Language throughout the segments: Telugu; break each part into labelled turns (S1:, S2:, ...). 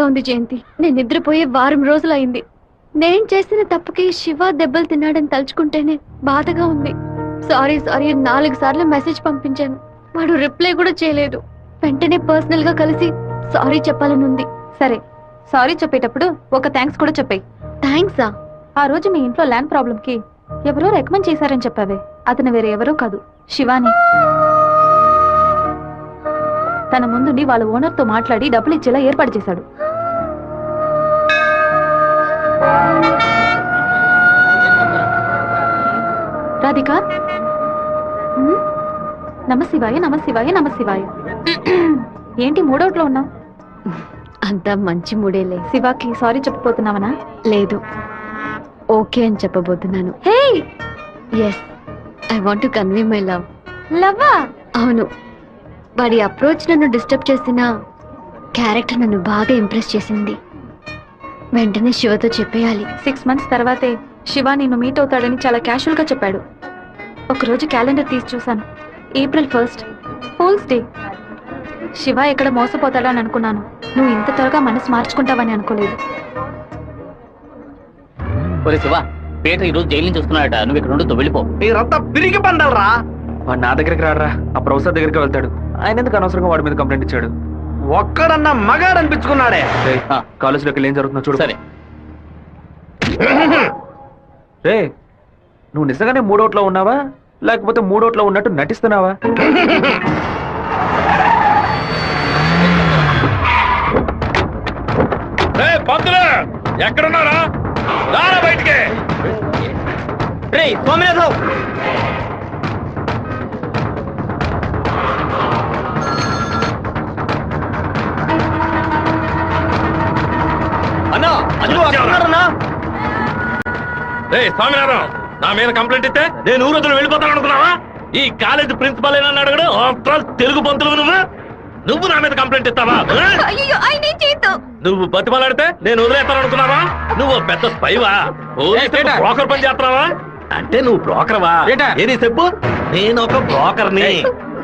S1: ఉంది జయంతి. నేను నిద్రపోయే వారం రోజులైంది. నేను చేసిన తప్పుకి శివ దెబ్బలు తిన్నాడని తలుచుకుంటేనే బాధగా ఉంది. సారీ 4 సార్లు మెసేజ్ పంపించాను. వాడు రిప్లై కూడా చేయలేదు. వెంటనే పర్సనల్ గా కలిసి సారీ చెప్పాలని ఉంది.
S2: సరే, సారీ చెప్పేటప్పుడు ఒక థ్యాంక్స్ కూడా చెప్పాయి.
S1: థ్యాంక్సా?
S2: ఆ రోజు మీ ఇంట్లో ల్యాండ్ ప్రాబ్లం కి ఎవరో రికమెండ్ చేశారని చెప్పావే, అతను వేరే ఎవరో కాదు, శివాని. తన ముందుండి వాళ్ళ ఓనర్ తో మాట్లాడి డబ్బులు ఇచ్చేలా ఏర్పాటు చేశాడు. రాధిక, నమశివాయ నమశివాయ నమశివాయ. ఏంటి మూడోట్లో ఉన్నావు?
S1: అంతా మంచి మూడేలే.
S2: శివాకి సారీ చెప్పబోతున్నావనా?
S1: లేదు, ఓకే అని చెప్పబోతున్నాను.
S2: Hey,
S1: yes, I want to convey my love.
S2: లవ్వా?
S1: అవును. వాడి అప్రోచ్ నన్ను డిస్టర్బ్ చేసిన క్యారెక్టర్ నన్ను బాగా ఇంప్రెస్ చేసింది. వెంటనే శివతో చెప్పేయాలి.
S2: 6 months తర్వాతే శివ నిన్ను మీట్ అవుతాడని చాలా క్యాషువల్ గా చెప్పాడు. ఒకరోజు క్యాలెండర్ తీసి చూశాను. April 1st, fools day. Shiva ఎక్కడ మోసపోతాడని అనుకున్నాను. నువ్వు ఇంత త్వరగా మనసు మార్చుకుంటావని అనుకోలేదు.
S3: ఒరే శివ, పీటర్ ఈరోజు జైలు నుంచి వస్తున్నాడట. నువ్వు ఇక్కడ నుండి వెళ్ళిపో.
S4: మీరంతా పిరిగి పండాలరా.
S5: వాడు నా దగ్గరికి రాడరా, ఆ ప్రొఫెసర్ దగ్గరికి వెళ్తాడు. ఆయన ఎందుకు అనవసరంగా వాడి మీద కంప్లైంట్ ఇచ్చాడు?
S4: ఒక్కడన్నా మగాడు అనిపించుకున్నాడే.
S5: కాలేజీలోకి ఏం జరుగుతుందో చూడు.
S3: సరే.
S5: రే, నువ్వు నిజంగానే మూడోట్లో ఉన్నావా, లేకపోతే మూడోట్లో ఉన్నట్టు నటిస్తున్నావా?
S4: ఎక్కడున్నారా? రారా బయటికి. రే సోమనాథం, అన్నా అది అన్నా. రే స్వామినాథం, నా మీద కంప్లైంట్ ఇస్తే నేను ఊరొద్దులు వెళ్ళిపోతాను అనుకున్నావా? ఈ కాలేజ్ ప్రిన్సిపల్ ఏనా అడగడు? తెలుగు పంతులు నువ్వు నా మీద కంప్లైంట్ ఇస్తావా? నువ్వు బతిమలాడితే నేను వదిలేస్తాను అనుకున్నావా? నువ్వు పెద్ద స్పైవా? బ్రోకర్ పని చేస్తున్నావా? అంటే నువ్వు బ్రోకర్వా? ఏది చెప్పు. నేను ఒక బ్రోకర్ని.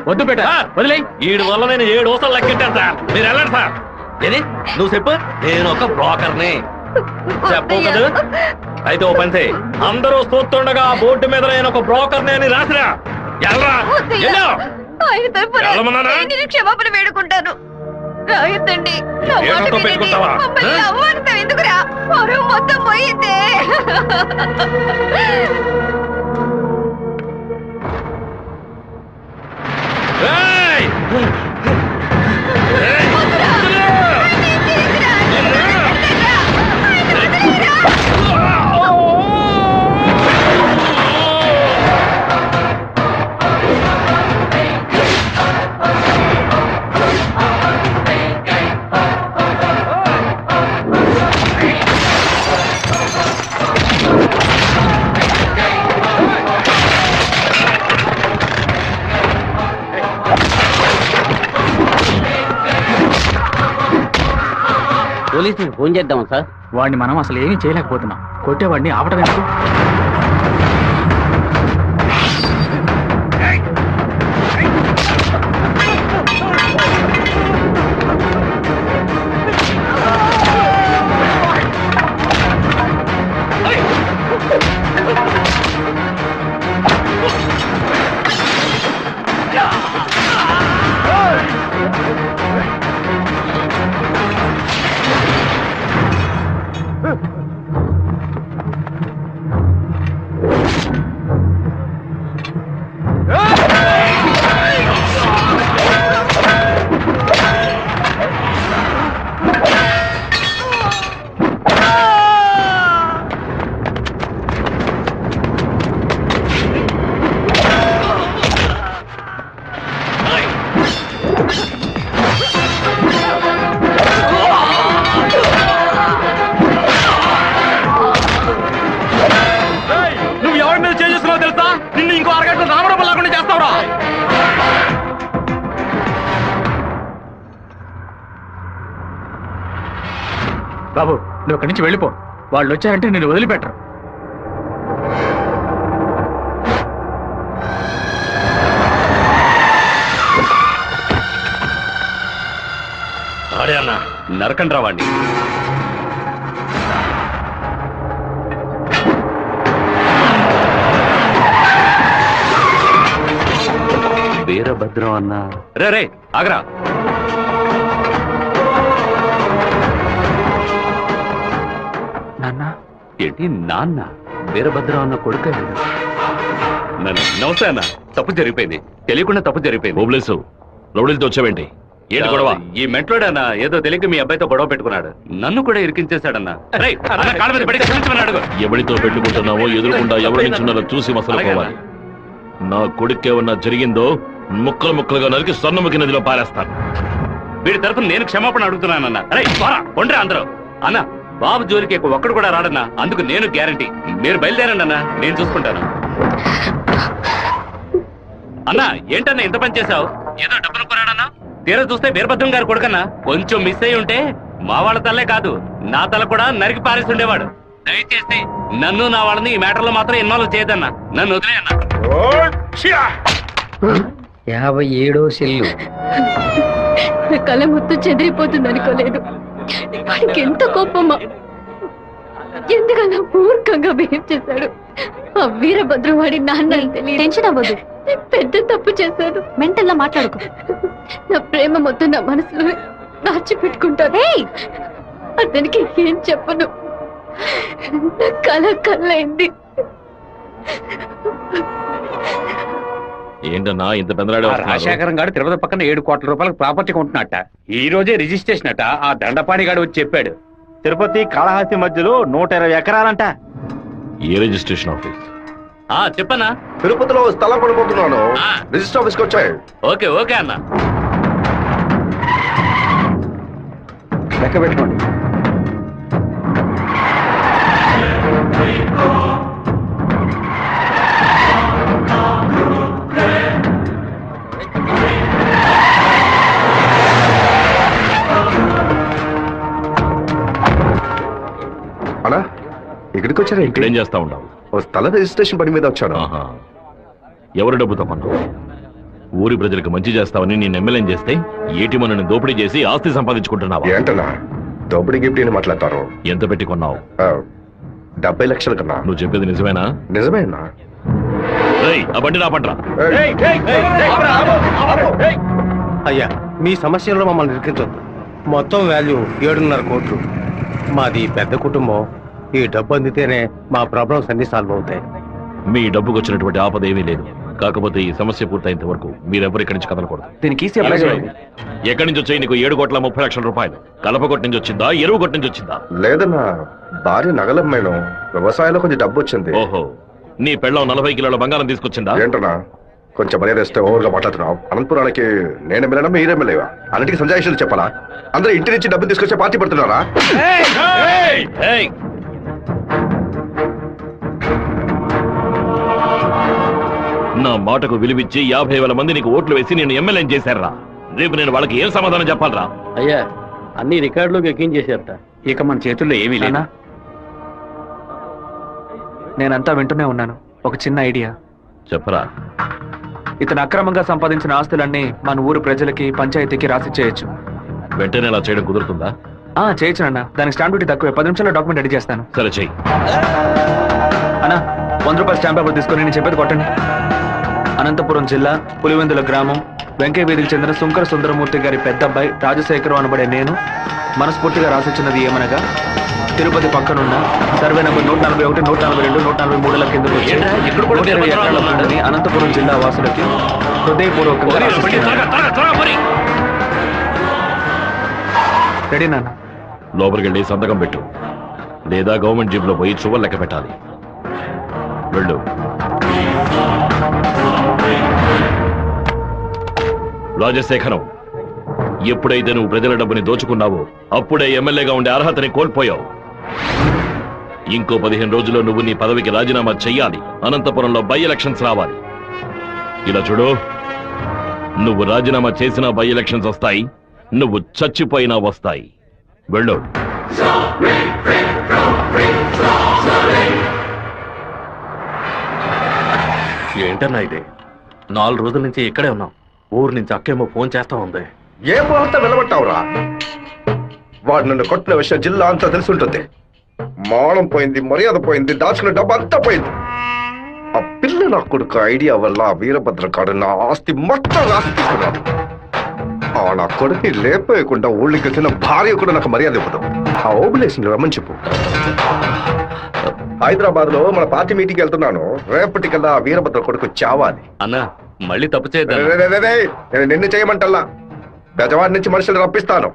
S5: వద్దు బేట, వదిలే.
S4: వీడి వల్ల నేను 7 ఊసలు లెక్కెట్టాను సార్. మీరు వెళ్ళండి సార్. ఏది నువ్వు చెప్పు. నేను ఒక బ్రోకర్ని చెప్పు కదా. అయితే ఓ పని చేయి, అందరూ చూస్తుండగా బోర్డు మీద నేను ఒక బ్రోకర్ని అని రాసిరా.
S1: క్షమాపణ వేడుకుంటాను. రాయొద్దండి.
S4: పెట్టుకుంటావా?
S1: ఎందుకురా? మొత్తం పోయిందే.
S3: పోలీసులకు ఫోన్ చేద్దాం సార్.
S5: వాడిని మనం అసలు ఏమీ చేయలేకపోతున్నాం. కొట్టేవాడిని ఆపటం ఎందుకు? బాబు, నువ్వు ఇక్కడి నుంచి వెళ్ళిపో. వాళ్ళు వచ్చారంటే నేను వదిలిపెట్టరు.
S4: అడే అన్న, నరకండి రావండి. వీరభద్రం అన్న రే ఆగరా.
S5: నాన్న
S4: ఏంటి నాన్న? వీరభద్రం అన్న కొడుకు. నమస్తే అన్న. తప్పు జరిగిపోయింది, తెలియకుండా తప్పు జరిగిపోయింది.
S6: ఓబ్లేసు రౌడీలతో వచ్చావేంటి? ఏంటి గొడవ?
S4: ఈ మెంట్లోడన్నా ఏదో తెలియక మీ అబ్బాయితో గొడవ పెట్టుకున్నాడు. నన్ను కూడా ఇరికించేశాడన్నా. రేయ్, అన్న కాళ్ళ మీద పడి క్షమించమని అడుగు.
S6: ఎవరితో పెట్టుకుంటున్నావో ఎదురుకుండా ఎవరి నుంచున్నారో చూసి మసలుకోవాలి. నా కొడుకేమన్నా జరిగిందో ముక్కలు ముక్కలుగా నరికి స్వర్ణముఖి నదిలో పారేస్తాను.
S4: వీడి తరఫున నేను క్షమాపణ అడుగుతున్నానన్నా. అరే కొండ్రా అందరూ. అన్న బాబు జోలికి ఒక్కడు కూడా రాడన్నా, అందుకు నేను గ్యారంటీ. మీరు బయలుదేరండి అన్న, నేను చూసుకుంటాను. అన్నా ఏంటన్నా ఇంత పని చేశావు? ఏదో డబ్బులు కొరాడన్నా, తీరా చూస్తే వీరభద్రం గారు కొడుకన్నా. కొంచెం మిస్ అయి ఉంటే మా వాళ్ళ తల్లే కాదు, నా తల కూడా నరికి పారేసి ఉండేవాడు. దయచేసి నన్ను నా వాళ్ళని ఈ మ్యాటర్లో మాత్రం ఇన్వాల్వ్ చేయదన్నా. నన్ను వదిలేయన్నా.
S7: 57వ సెల్లు.
S1: నా కళ మొత్తం చెదిరిపోతుంది అనుకోలేదు. వాడికి ఎంత కోపమా, ఎందుకన్నా మూర్ఖంగా బిహేవ్ చేశాడు. ఆ వీరభద్రం వాడి నాన్న
S2: టెన్షన్ అవ్వదు,
S1: పెద్ద తప్పు చేశాడు.
S2: మెంటల్లా మాట్లాడుకో.
S1: నా ప్రేమ మొత్తం నా మనసులో దాచిపెట్టుకుంటాను. అతనికి ఏం చెప్పను. నా కళ అయింది.
S6: ఏంటన్నా ఇంత పెందరాడే వస్తున్నారు?
S3: రాజశేఖరం గారు తిరుపతి పక్కన 7 కోట్ల రూపాయలకు ప్రాపర్టీ కొంటున్నట్ట. ఈ రోజే రిజిస్ట్రేషన్ అట. ఆ దండపాణి గారు వచ్చి చెప్పాడు. తిరుపతి కాళహస్తి మధ్యలో 120 ఎకరాలంట.
S6: ఏ రిజిస్ట్రేషన్ ఆఫీస్?
S4: చెప్పన్నా.
S8: తిరుపతిలో స్థలం కొనుక్కుంటున్నాను. రిజిస్టర్ ఆఫీస్కి వచ్చాయి.
S4: ఓకే ఓకే అన్న.
S7: లెక్క పెట్టుకోండి.
S8: అన్నా ఇక్కడికి వచ్చారా?
S6: ఇక్కడేం చేస్తా ఉన్నావు?
S8: ఓ స్థల రిజిస్ట్రేషన్ పని మీద వచ్చాను.
S6: ఆహా. ఎవరు డబ్బుతో కొన్నావు? ఊరి ప్రజలకు మంచి చేస్తావని నేను ఎమ్మెల్యేం చేస్తే ఏటిమనని దోపిడీ చేసి ఆస్తి సంపాదించుకుంటున్నావా?
S8: ఏంటన్నా దోపిడీ గిఫ్ట్ అని మాట్లాడతారు?
S6: ఎంత పెట్టి కొన్నావు?
S8: 70 లక్షల కన్నా.
S6: నువ్వు చెప్పేది నిజమేనా?
S8: నిజమేనా?
S6: రేయ్, ఆ బండి రాపండ్రా.
S7: అయ్యా, మీ సమస్యలో మమ్మల్ని ఇరికించొద్దు. మొత్తం వాల్యూ 7.5 కోట్లు. మాది పెద్ద కుటుంబం. ఈ డబ్బు అందితేనే మా ప్రాబ్లమ్స్ అన్ని సాల్వ్ అవుతాయి.
S6: మీ డబ్బుకు వచ్చినటువంటి ఆపద ఏమీ లేదు. కాకపోతే ఈ సమస్య పూర్తయినంత వరకు మీరెవరు ఇక్కడి నుంచి కదలకూడదు.
S5: దీనికి ఈసీ అప్లై చేయండి.
S6: ఎక్కడి నుంచి వచ్చాయి నీకు 7,30,00,000 రూపాయలు? కలపగొట్టు నుంచి వచ్చిందా, ఎరువు కొట్టు నుంచి వచ్చిందా?
S8: లేదన్నా, భార్య నగలమ్మేను. వ్యవసాయంలో కొంచెం డబ్బు వచ్చింది.
S6: ఓహో, నీ పెళ్ళం 40 కిలోల బంగారం తీసుకొచ్చిందా?
S8: ఏంటన్నా కొంచెం మర్యాద ఇస్తే ఓవర్గా మాట్లాడుతున్నావు. అనంతపురానికి నేను ఎమ్మెల్యేనా మీరు ఎమ్మెల్యేవా? అన్నిటికీ సంజాయిషులు చెప్పాలా? అందరూ ఇంటి నుంచి డబ్బు తీసుకొచ్చే పార్టీ పడుతున్నారా?
S6: ఏయ్! నా మాటకు విలువిచ్చి 50,000 మంది నీకు ఓట్లు వేసి నేను ఎమ్మెల్యేం చేశారా? రేపు నేను వాళ్ళకి ఏం సమాధానం చెప్పాలరా?
S3: అయ్యా, అన్ని రికార్డులోకి ఎక్కించేసేట. ఇక మన చేతుల్లో ఏమీ లేదు.
S5: నాన్న, నేనంతా వింటూనే ఉన్నాను. ఒక చిన్న ఐడియా
S6: చెప్పరా.
S5: ఇతను అక్రమంగా సంపాదించిన ఆస్తులన్నీ మన ఊరు ప్రజలకి, పంచాయతీకి రాసి చేయొచ్చు.
S6: వెంటనే అలా చేయడం కుదురుతుందా?
S5: చేయొచ్చు నాన్న. దానికి స్టాంప్ డ్యూటీ తక్కువే. 10 నిమిషాల్లో డాక్యుమెంట్ రెడీ చేస్తాను.
S6: సరే చెయ్యి.
S5: అన్నా, 100 రూపాయల స్టాంప్ పేపర్ తీసుకొని నేను చెప్పేది కొట్టండి. అనంతపురం జిల్లా పులివెందుల గ్రామం వెంకయ్య వీధికి చెందిన సుంకర సుందరమూర్తి గారి పెద్ద అబ్బాయి రాజశేఖరం అనబడే నేను మనస్ఫూర్తిగా రాసిచ్చినది ఏమనగా, తిరుపతి పక్కనున్న సర్వే నంబర్ 141, 142, 143ల కిందకు వచ్చి 120 ఎకరాల భూమిని అనంతపురం జిల్లా వాసులకి హృదయపూర్వకంగా రాసిస్తున్నాను. రెడీ నాన్న?
S6: లోపలికి వెళ్ళి సంతకం పెట్టు, లేదా గవర్నమెంట్ జీబులో పోయి చువ్వలు లెక్క పెట్టాలి. వెళ్ళు. రాజశేఖరం, ఎప్పుడైతే నువ్వు ప్రజల డబ్బుని దోచుకున్నావో అప్పుడే ఎమ్మెల్యేగా ఉండే అర్హతని కోల్పోయావు. ఇంకో 15 రోజుల్లో నువ్వు నీ పదవికి రాజీనామా చెయ్యాలి. అనంతపురంలో బై ఎలక్షన్స్ రావాలి. ఇలా చూడు, నువ్వు రాజీనామా చేసినా బై ఎలక్షన్స్ వస్తాయి, నువ్వు చచ్చిపోయినా వస్తాయి. వెళ్ళు.
S4: ఏంటన్నా ఇది? 4 రోజుల నుంచి ఇక్కడే ఉన్నాం. ఊరు నుంచి అక్కేమో ఫోన్ చేస్తా ఉంది.
S8: ఏ మూలంతా వెళ్ళబట్టావురా? వాడు నన్ను కొట్టిన విషయం జిల్లా అంతా తెలుసుంటుంది. మానం పోయింది, మర్యాద పోయింది, దాచుకున్న డబ్బు అంతా పోయింది. ఆ పిల్ల నా కొడుకు ఐడియా వల్ల ఆ వీరభద్ర కాడు నా ఆస్తి మొత్తం రాసి తీసుకున్నాడు. ఆ నా కొడుకుని లేపేయకుండా ఊళ్ళకి వచ్చిన భార్య కూడా నాకు మర్యాద ఇవ్వదు. ఆ ఓబులేషన్ రమ్మని చెప్పు. హైదరాబాద్ లో మన పార్టీ మీటింగ్ వెళ్తున్నాను. రేపటికల్లా ఆ వీరభద్ర కొడుకు చావాలి.
S4: అన్నా మళ్ళీ తప్పు చేద్దాం.
S8: నేను నిన్ను చేయమంటల్లా, బెజవాడి నుంచి మనుషులు రప్పిస్తాను.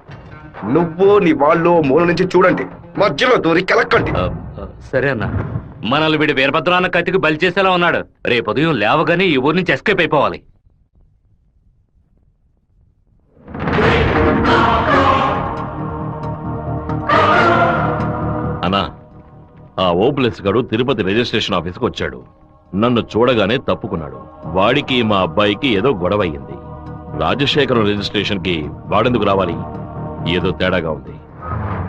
S8: నువ్వు నీ వాళ్ళు మూల నుంచి చూడండి, మధ్యలో దూరి కెలక్కండి.
S4: సరే అన్న. మనల్ని వీడి వీరభద్రాన్న కత్తికి బలి చేసేలా ఉన్నాడు. రేపు ఉదయం లేవగానే ఈ ఊరి నుంచి ఎస్కేప్ అయిపోవాలి.
S6: అన్నా, ఆ ఓప్లెస్ గడు తిరుపతి రిజిస్ట్రేషన్ ఆఫీస్కి వచ్చాడు. నన్ను చూడగానే తప్పుకున్నాడు. వాడికి మా అబ్బాయికి ఏదో గొడవ అయ్యింది. రాజశేఖరం రిజిస్ట్రేషన్ కి వాడెందుకు రావాలి? ఏదో తేడాగా ఉంది.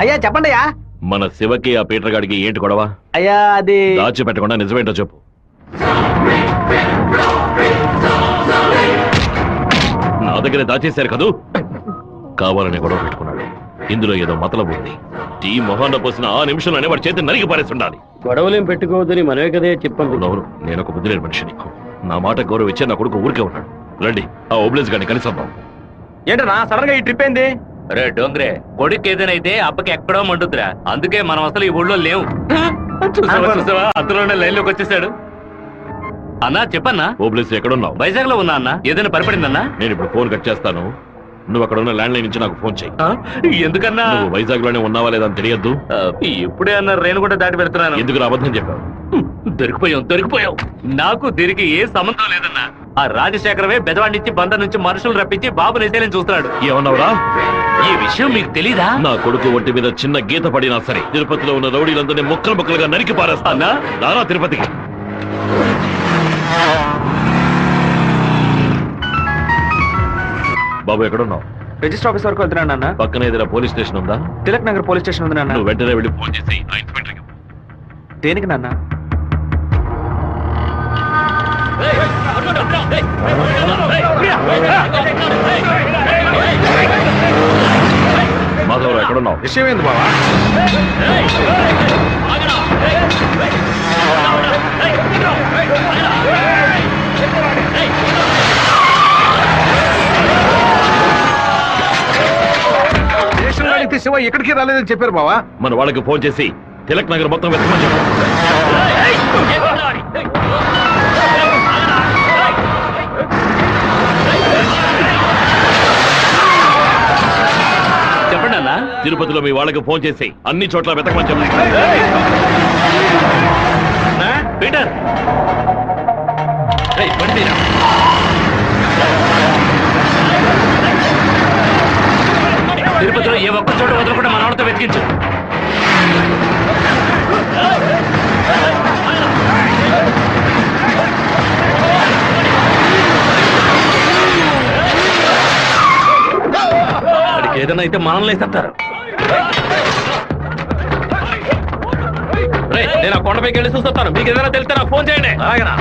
S5: అయ్యా చెప్పండి అయ్యా.
S6: మన శివకి ఆ పీటర్ గాడికి ఏంటి గొడవ?
S5: అయ్యా అది
S6: దాచిపెట్టకుండా నిజమేంటో చెప్పు. నా దగ్గర దాచేశారు కదూ. కావాలని గొడవ పెట్టుకున్నాడు. ఇందులో ఏదో మతలబు ఉంది. టీ మొహాన్న పోసిన ఆ నిమిషంలోనే వాడి చేతి నరికి పారేసి ఉండాలి.
S3: గొడవలేం పెట్టుకోవద్దని మనమే కదే చెప్పండి.
S6: అవును, నేను ఒక బుద్ధి లేని మనిషిని. నా మాట గౌరవ ఇచ్చే నా కొడుకు ఊరికే ఉన్నాడు. రండి ఆ ఓబ్లేస్ గారిని కలిసొద్దాం.
S5: ఏంటన్నా సడన్ గా ఈ ట్రిప్ ఏంది?
S4: రే డోంగ్రే, కొడుకు ఏదైతే అప్పకి ఎక్కడో మండుతురా. అందుకే మనం అసలు ఈ ఊళ్ళో లేవు. చూసావా అందులోనే లైన్ లోకి వచ్చేసాడు. అన్నా చెప్పన్నా.
S6: ఓబ్లేస్ ఎక్కడున్నావు?
S4: వైజాగ్ లో ఉన్నా అన్న. ఏదైనా పనిపడిందన్నా?
S6: నేను ఇప్పుడు ఫోన్ కట్ చేస్తాను. నువ్వు అక్కడ ఉన్న ల్యాండ్ లైన్ నుంచి నాకు ఫోన్ చేయి.
S4: ఎందుకన్నా?
S6: నువ్వు వైజాగ్ లోనే ఉన్నావా లేదా అని తెలియద్దు.
S4: ఇప్పుడే అన్న రేణు కూడా దాటి పెడుతున్నాను.
S6: ఎందుకు అబద్ధం చెప్పావు?
S4: దొరికిపోయావు. నాకు దీనికి ఏ సంబంధం లేదన్నా. ఆ రాజశేఖరమే బెదవాడి నుంచి బందర్ నుంచి మనుషులు రప్పించి బాబు నేసేలని చూస్తున్నాడు.
S6: ఏమన్నావురా?
S4: ఈ విషయం మీకు తెలీదా?
S6: నా కొడుకు ఒంటి మీద చిన్న గీత పడినా సరే తిరుపతిలో ఉన్న రౌడీలందరినీ ముక్కలు ముక్కలుగా నరికి పారేస్తానా? నారా తిరుపతికి. బాబు ఎక్కడున్నావు?
S5: రిజిస్టర్ ఆఫీస్ వరకు వెళ్తున్నాను నాన్న.
S6: పక్కన ఏదైనా పోలీస్ స్టేషన్ ఉందా?
S5: తిలక్ నగర్ పోలీస్ స్టేషన్ ఉంది నాన్న.
S6: నువ్వు వెంటనే వెళ్ళి ఫోన్ చేసి ఆ ఇన్స్పెక్టర్కి.
S5: దేనికి నాన్న?
S6: మాధవరావు ఎక్కడున్నావు?
S8: విషయం ఏంది బావా? స్టేషన్ అడిగితే శివ ఎక్కడికి రాలేదని చెప్పారు బావా.
S6: మన వాళ్ళకి ఫోన్ చేసి తిలక్ నగర్ మొత్తం వెతకమని చెప్పు.
S4: చెప్పండి అన్న.
S6: తిరుపతిలో మీ వాళ్ళకి ఫోన్ చేసి అన్ని చోట్ల వెతకమని చెప్పు.
S4: పీటర్ పడితేరా తిరుపతిలో ఏ ఒక్క చోట వదలకుండా మన వాళ్ళతో వెతికించు. వాడికి ఏదైనా అయితే మనల్ని వేసేస్తారు. నేను ఆ కొండపైకి వెళ్ళి చూస్తాను. మీకు ఏదైనా తెలిస్తే నాకు ఫోన్ చేయండి. అలాగనా?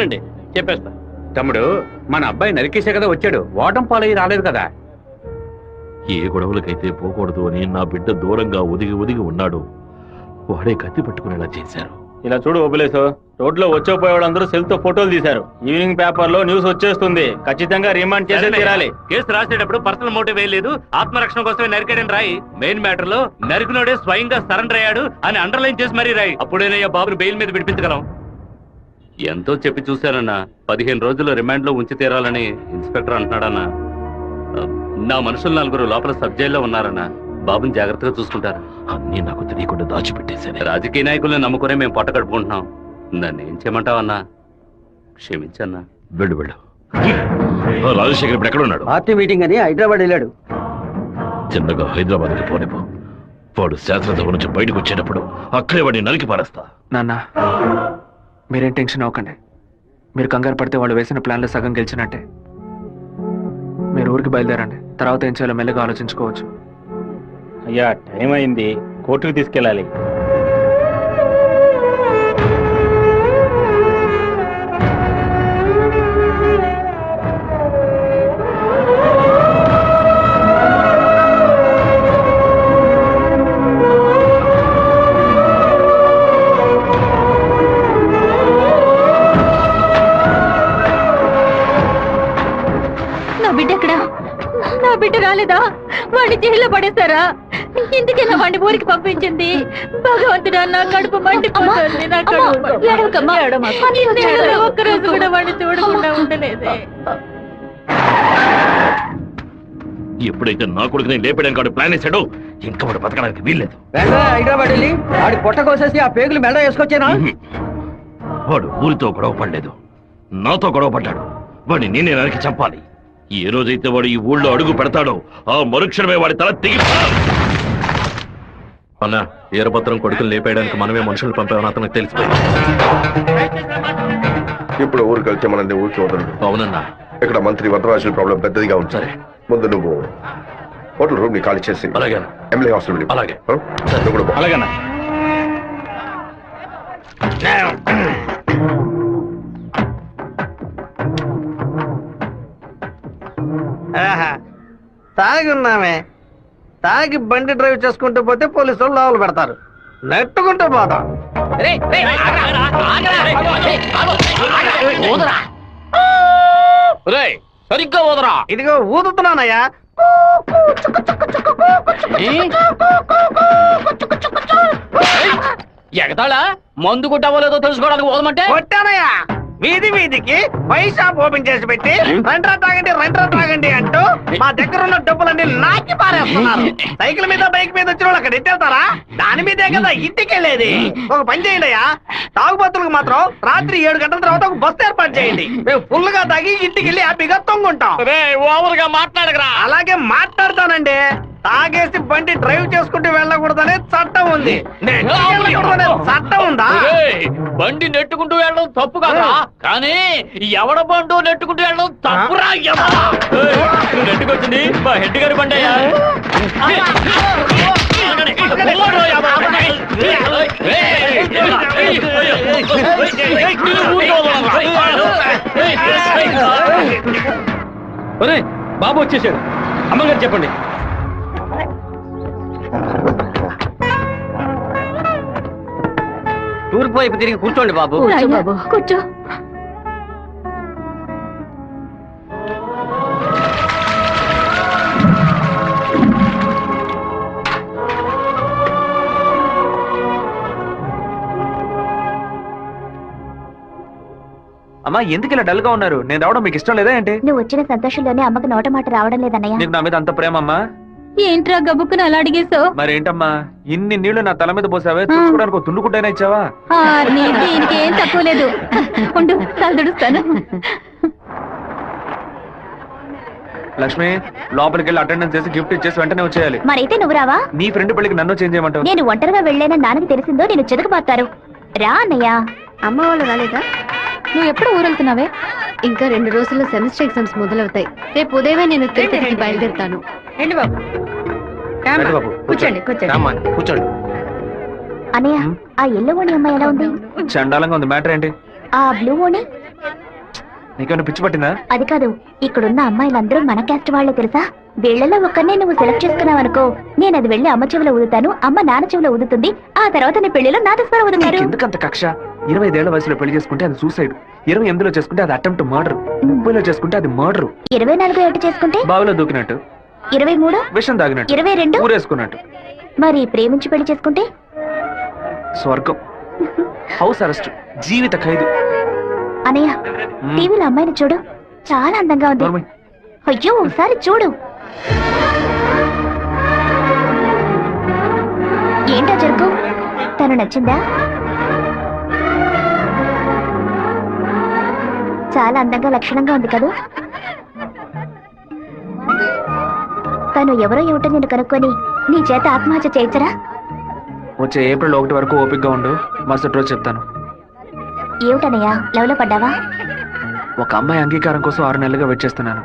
S4: చెప్తానండి, చెప్పేస్తా.
S3: తమ్ముడు, మన అబ్బాయి నరికేసే కదా వచ్చాడు, ఓటం పాలయ్యి రాలేదు కదా.
S6: ఏ గొడవలకైతే పోకూడదు అని నా బిడ్డ దూరంగా ఒదిగి ఒదిగి ఉన్నాడు, వాడే కత్తి పట్టుకునేలా చేశారు.
S9: ఇలా చూడు ఓబులేసు, రోడ్లో వచ్చేపోయే వాళ్ళందరూ సెల్ తో ఫోటోలు తీశారు. ఈవినింగ్ పేపర్ లో న్యూస్ వచ్చేస్తుంది, ఖచ్చితంగా రిమాండ్ చేసే తీరాలి.
S4: కేసు రాసేటప్పుడు పర్సనల్ మోటివ్ వేయలేదు, ఆత్మరక్షణ కోసమే నరికాడని రాయి. మెయిన్ మ్యాటర్ లో నరికినోడే స్వయంగా సరెండర్ అయ్యాడు అని అండర్లైన్ చేసి మరీ రాయి. అప్పుడేనయ్యా బాబుని బెయిల్ మీద విడిపించగలం. ఎంతో చెప్పి చూశానన్నా, 15 రోజులు రిమాండ్ లో ఉంచి తీరాలని ఇన్స్పెక్టర్ అంటున్నాడన్నా. నా మనుషులు 4 లోపల సబ్ జైల్లో ఉన్నారన్నా, బాబుని జాగ్రత్తగా చూసుకుంటారు.
S6: అన్నీ నాకు తెలియకుండా దాచిపెట్టేశాను.
S4: రాజకీయ నాయకులను నమ్ముకునే మేము పొట్ట కడుపుకుంటున్నాం. నన్ను ఏం చేయమంటావన్నా? క్షమించన్నా.
S6: వెళ్ళు వెళ్ళు. ఆ రాజశేఖర్ ఇప్పుడు ఎక్కడ ఉన్నాడు?
S7: పార్టీ మీటింగ్ అని హైదరాబాద్ వెళ్ళాడు.
S6: చిన్నగా హైదరాబాద్కి పోనిపో. వాడు శాస్త్రసభ నుంచి బయటకు వచ్చేటప్పుడు అక్కడే వాడిని నరికి పారేస్తా.
S5: నాన్న, మీరేం టెన్షన్ అవ్వకండి. మీరు కంగారు పడితే వాళ్ళు వేసిన ప్లాన్లో సగం గెలిచినట్టే. మీరు ఊరికి బయలుదేరండి, తర్వాత ఏం చేయాలో మెల్లగా ఆలోచించుకోవచ్చు.
S9: అయ్యా, టైం అయింది, కోర్టుకు తీసుకెళ్ళాలి.
S1: నా బిడ్డ ఎక్కడా? నా బిడ్డ రాలేదా? వాడిని జైల్లో పడేశారా? ఇందుకేనా వాడిని ఊరికి పంపించింది? భగవంతుడా, నా కడుపు మండిపోతుంది. నా కడుపు ఒక్కరోజు కూడా వాడిని చూడకుండా ఉండలేదే.
S6: ఎప్పుడైతే నా కొడుకుని లేపడానికి వాడు ప్లాన్ వేసాడో ఇంకా వాడు బతకడానికి వీల్లేదు.
S7: హైదరాబాద్ వెళ్ళి వాడి పొట్ట కోసేసి ఆ పేగులు మెడ వేసుకొచ్చేనా?
S6: వాడు ఊరితో గొడవ పడలేదు, నాతో గొడవ పడ్డాడు. వాడిని నేనే నరికి చంపాలి. ఏ రోజైతే వాడు ఈ ఊళ్ళో అడుగు పెడతాడో ఆ మరుక్షణమే వాడి తల తెగి.
S4: అన్న, ఈరభద్రం కొడుకులు లేపేయడానికి మనమే మనుషులు పంపామని అతనికి తెలిసిపోయింది.
S8: ఇప్పుడు ఊరికి వెళ్తే మనది ఊరికి వదలడు.
S4: అవునన్నా.
S8: ఇక్కడ మంత్రి వరదరాజుల ప్రాబ్లం పెద్దదిగా ఉంది.
S4: సరే,
S8: ముందు నువ్వు హోటల్ రూమ్ ని ఖాళీ చేసి
S4: అలాగే
S8: ఎమ్మెల్యే హాస్టల్
S4: అలాగే.
S8: నువ్వు కూడా పో.
S9: అలాగేనా?
S7: తాగి ఉన్నామే, తాగి బండి డ్రైవ్ చేసుకుంటూ పోతే పోలీసు వాళ్ళు లోపల పెడతారు, నెట్టుకుంటూ పోతాం.
S4: సరిగ్గా ఊదరా.
S7: ఇదిగో ఊదుతున్నానయ్యా.
S4: ఎగతాళా? మందు కొట్టవలేదో తెలుసుకోవడానికి ఊదమంటే
S7: కొట్టానయ్యా. వీధి వీధికి వైన్ షాప్ ఓపెన్ చేసి పెట్టి రెంట్రా తాగండి అంటూ మా దగ్గర ఉన్న డబ్బులన్నీ నాకి పారేస్తున్నారు. సైకిల్ మీద బైక్ మీద వచ్చిన వాళ్ళు అక్కడ ఎట్టేస్తారా? దాని మీదే కదా ఇంటికి వెళ్ళేది. ఒక పని చేయండి అయ్యా, తాగుబోతులకు మాత్రం రాత్రి 7 గంటల తర్వాత ఒక బస్సు ఏర్పాటు చేయండి. మేము ఫుల్ గా తాగి ఇంటికి వెళ్ళి హ్యాపీగా తొంగుంటాం.
S4: ఓవర్గా మాట్లాడగరా.
S7: అలాగే మాట్లాడతానండి. తాగేసి బండి డ్రైవ్ చేసుకుంటూ వెళ్ళకూడదనే చట్టం ఉంది. చట్టం ఉందా?
S4: బండి నెట్టుకుంటూ వెళ్ళడం తప్పు కదా, కానీ ఎవడ బండు నెట్టుకుంటూ వెళ్ళడం తప్పురా. నెట్టుకొచ్చింది మా హెడ్ గారి బండి అయ్యా.
S9: బాబు వచ్చేసాడు, అమ్మగారు చెప్పండి.
S7: తూర్పు వైపు తిరిగి కూర్చోండి బాబు.
S1: కూర్చో.
S5: అమ్మా, ఎందుకు ఇలా డల్ గా ఉన్నారు? నేను రావడం మీకు ఇష్టం లేదా ఏంటి?
S1: నువ్వు వచ్చిన సంతోషంలోనే అమ్మకు నోట మాట రావడం లేదన్నయ్య.
S5: నీకు నా మీద అంత ప్రేమ అమ్మా?
S1: ఏంట్రా గబుక్కుని అలా అడిగేశావు?
S5: మరేంటమ్మా, ఇన్ని నీళ్లు నా తల మీద పోసావే, చూసుకోవడానికి ఒక తుండుకుంటైనా ఇచ్చావా?
S1: దీనికి ఏం తక్కువ లేదు. ఉండు, తల తుడుస్తాను.
S5: లక్ష్మి, లోపలికి వెళ్ళి అటెండెన్స్ చేసి గిఫ్ట్ ఇచ్చేసి వెంటనే వచ్చేయాలి.
S1: మరైతే నువ్వు రావా?
S5: నీ ఫ్రెండ్ పెళ్లికి నన్ను చేంజ్ చేయమంటావు?
S1: నేను ఒంటరిగా వెళ్ళానని నాన్నకి తెలిసిందో నేను చెదకబాతారు. రా అన్నయ్య. అమ్మ వాళ్ళు రాలేదా?
S2: నువ్వు ఎప్పుడు ఊరెళ్తున్నావే?
S1: ఇంకా 2 రోజుల్లో సెమిస్టర్ ఎగ్జామ్స్ మొదలవుతాయి. రేపు ఉదయమే నేను తిరుపతికి బయలుదేరుతాను.
S7: రండి బాబు, కూర్చోండి.
S1: అన్నయ్య, ఆ ఎల్లో ఓణి అమ్మాయి ఎలా ఉంది?
S5: చండాలంగా ఉంది. మ్యాటర్ ఏంటి?
S1: ఆ బ్లూ ఓణి
S5: నీకేమైనా పిచ్చి పట్టిందా?
S1: అది కాదు, ఇక్కడున్న అమ్మాయిలందరూ మన క్యాస్ట్ వాళ్లే తెలుసా? వీళ్ళలో ఒక్కరినే నువ్వు సెలెక్ట్ చేసుకున్నావు అనుకో, నేను అది వెళ్ళి అమ్మ చెవిలో ఊదుతాను, అమ్మ నాన్న చెవిలో ఊదుతుంది, ఆ తర్వాత నీ పెళ్లిలో నాదస్వరం ఊదుతారు.
S5: ఎందుకంత కక్ష? 25 ఏళ్ల వయసులో పెళ్లి చేసుకుంటే అది సూసైడ్, 28లో చేసుకుంటే అది అటెంప్ట్ మర్డర్, 30లో చేసుకుంటే అది మర్డర్,
S1: 24 ఏట చేసుకుంటే
S5: బావిలో దూకినట్టు,
S1: 23,
S5: విషం తాగినట్టు,
S1: 22,
S5: ఊరేసుకున్నట్టు.
S1: మరి ప్రేమించి పెళ్లి చేసుకుంటే
S5: స్వర్గం, హౌస్ అరెస్ట్, జీవిత ఖైదు.
S1: అనయ్య, టీవీలో అమ్మాయిని చూడు, చాలా అందంగా ఉంది.
S5: నోర్మై.
S1: అయ్యో ఒకసారి చూడు. ఏంటా జరుగు? తను నచ్చిందా? చాలా అందంగా లక్షణంగా ఉంది కదా. తను ఎవరో ఏమిటో నేను కనుక్కొని నీ చేత ఆత్మహత్య చేయించరా?
S5: వచ్చే ఏప్రిల్ 1 వరకు ఓపికగా ఉండు, మరుసటి రోజు చెప్తాను.
S1: ఏమిటనయ్యా, లవ్ లో పడ్డావా?
S5: ఒక అమ్మాయి అంగీకారం కోసం 6 నెలలుగా వెయిట్ చేస్తున్నాను.